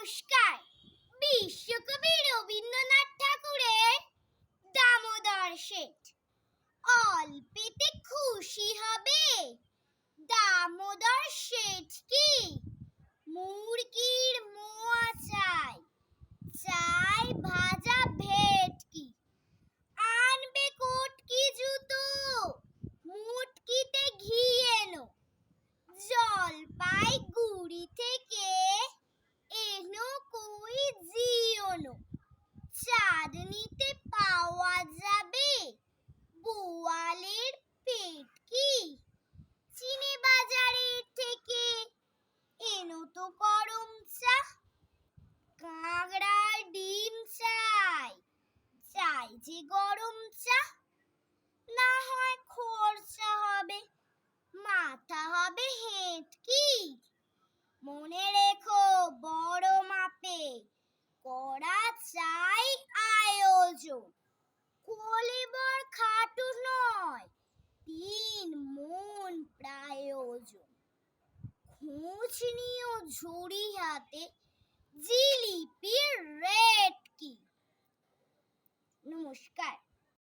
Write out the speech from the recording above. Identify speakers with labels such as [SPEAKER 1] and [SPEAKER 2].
[SPEAKER 1] নমস্কার। বিশ্বকবি রবীন্দ্রনাথ ঠাকুরের দামোদর শেঠ। অল্পেতে খুশি হবে দামোদর শেঠ কি? মুরগির মোয়া চাই, চাই ভাজা ভেটকি। আনবে কোটকি জুতো, মুটকিতে ঘি এনো। জলপাইগুড়ি থেকে এনো কই জিওনো। চাঁদনিতে পাওয়া যাবে বোয়ালের পেটকি। চিনি বাজারের থেকে এনো তো গরম চা। কাঁকড়ার ডিম চাই, চাই যে গরম চা। না হয় খরচা হবে, মাথা হবে হেঁটকি। মনে রেখো বড় মাপে করা চাই আয়োজন। কলেবর খাটু নয়, 3 মণ প্রয়োজন। খোঁজ নিও ঝুড়ি হাতে, জিলিপির রেট কি? নমস্কার।